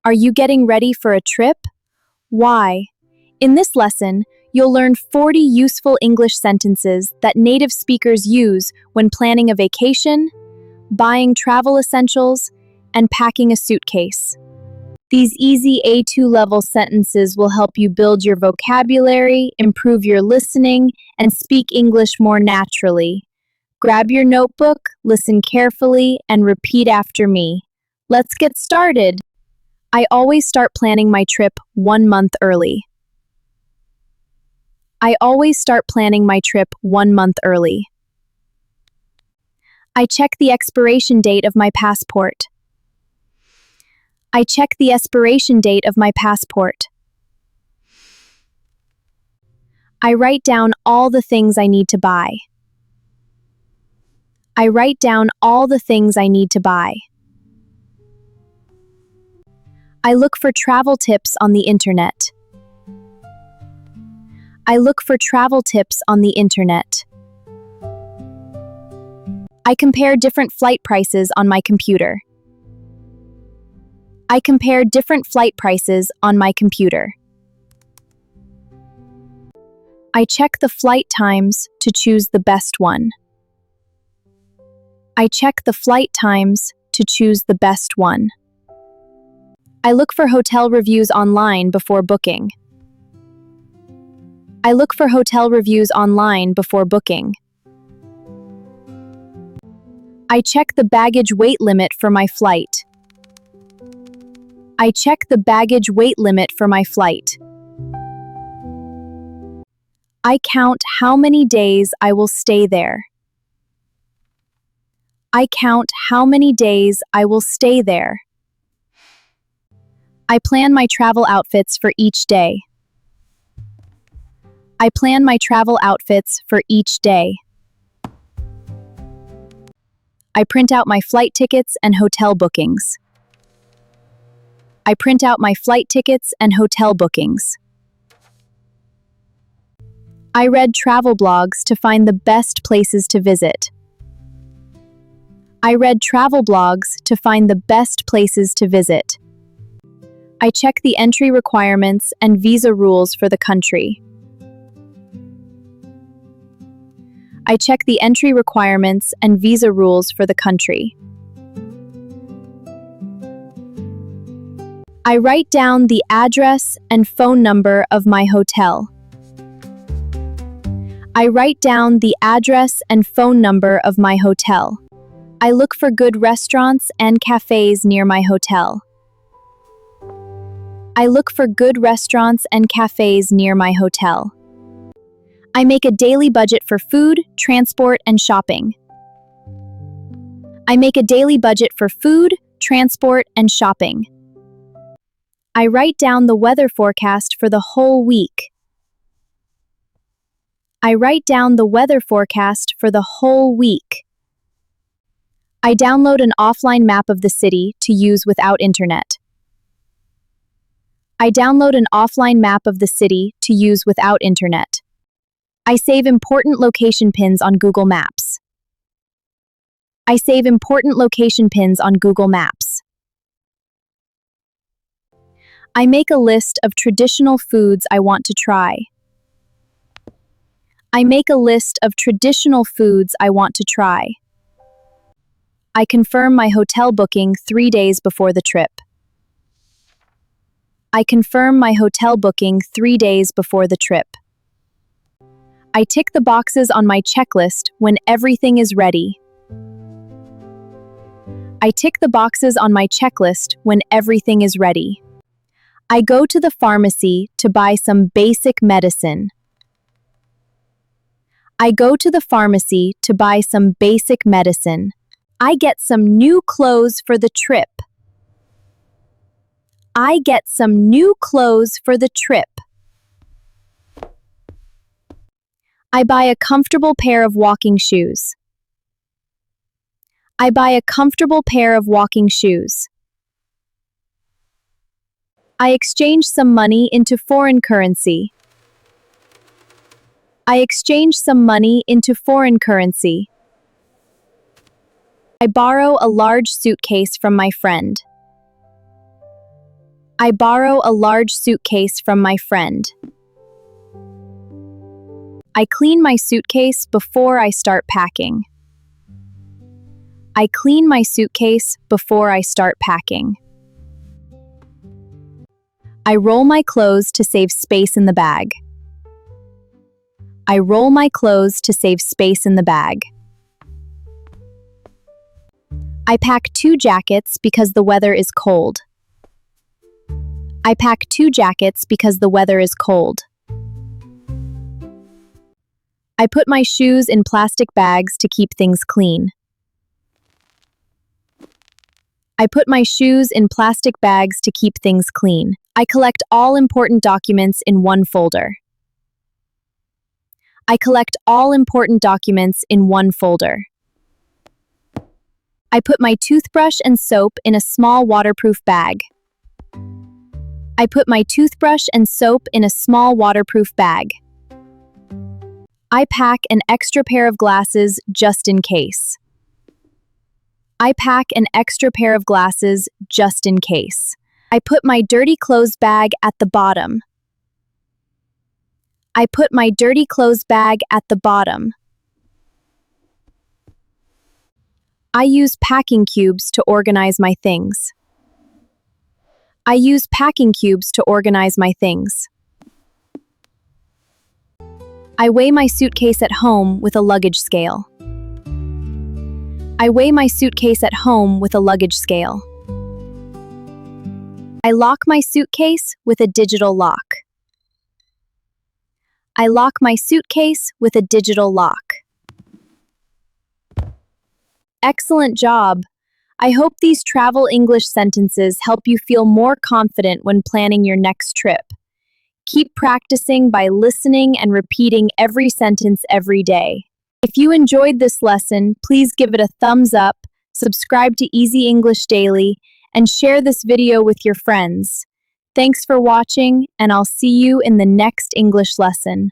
Are you getting ready for a trip? Why? In this lesson, you'll learn 40 useful English sentences that native speakers use when planning a vacation, buying travel essentials, and packing a suitcase. These easy A2 level sentences will help you build your vocabulary, improve your listening, and speak English more naturally. Grab your notebook, listen carefully, and repeat after me. Let's get started. I always start planning my trip 1 month early. I always start planning my trip 1 month early. I check the expiration date of my passport. I check the expiration date of my passport. I write down all the things I need to buy. I write down all the things I need to buy. I look for travel tips on the internet. I look for travel tips on the internet. I compare different flight prices on my computer. I compare different flight prices on my computer. I check the flight times to choose the best one. I check the flight times to choose the best one. I look for hotel reviews online before booking. I look for hotel reviews online before booking. I check the baggage weight limit for my flight. I check the baggage weight limit for my flight. I count how many days I will stay there. I count how many days I will stay there. I plan my travel outfits for each day. I plan my travel outfits for each day. I print out my flight tickets and hotel bookings. I print out my flight tickets and hotel bookings. I read travel blogs to find the best places to visit. I read travel blogs to find the best places to visit. I check the entry requirements and visa rules for the country. I check the entry requirements and visa rules for the country. I write down the address and phone number of my hotel. I write down the address and phone number of my hotel. I look for good restaurants and cafes near my hotel. I look for good restaurants and cafes near my hotel. I make a daily budget for food, transport, and shopping. I make a daily budget for food, transport, and shopping. I write down the weather forecast for the whole week. I write down the weather forecast for the whole week. I download an offline map of the city to use without internet. I download an offline map of the city to use without internet. I save important location pins on Google Maps. I save important location pins on Google Maps. I make a list of traditional foods I want to try. I make a list of traditional foods I want to try. I confirm my hotel booking 3 days before the trip. I confirm my hotel booking 3 days before the trip. I tick the boxes on my checklist when everything is ready. I tick the boxes on my checklist when everything is ready. I go to the pharmacy to buy some basic medicine. I go to the pharmacy to buy some basic medicine. I get some new clothes for the trip. I get some new clothes for the trip. I buy a comfortable pair of walking shoes. I buy a comfortable pair of walking shoes. I exchange some money into foreign currency. I exchange some money into foreign currency. I borrow a large suitcase from my friend. I borrow a large suitcase from my friend. I clean my suitcase before I start packing. I clean my suitcase before I start packing. I roll my clothes to save space in the bag. I roll my clothes to save space in the bag. I pack 2 jackets because the weather is cold. I pack 2 jackets because the weather is cold. I put my shoes in plastic bags to keep things clean. I put my shoes in plastic bags to keep things clean. I collect all important documents in one folder. I collect all important documents in one folder. I put my toothbrush and soap in a small waterproof bag. I put my toothbrush and soap in a small waterproof bag. I pack an extra pair of glasses just in case. I pack an extra pair of glasses just in case. I put my dirty clothes bag at the bottom. I put my dirty clothes bag at the bottom. I use packing cubes to organize my things. I use packing cubes to organize my things. I weigh my suitcase at home with a luggage scale. I weigh my suitcase at home with a luggage scale. I lock my suitcase with a digital lock. I lock my suitcase with a digital lock. Excellent job! I hope these travel English sentences help you feel more confident when planning your next trip. Keep practicing by listening and repeating every sentence every day. If you enjoyed this lesson, please give it a thumbs up, subscribe to Easy English Daily, and share this video with your friends. Thanks for watching, and I'll see you in the next English lesson.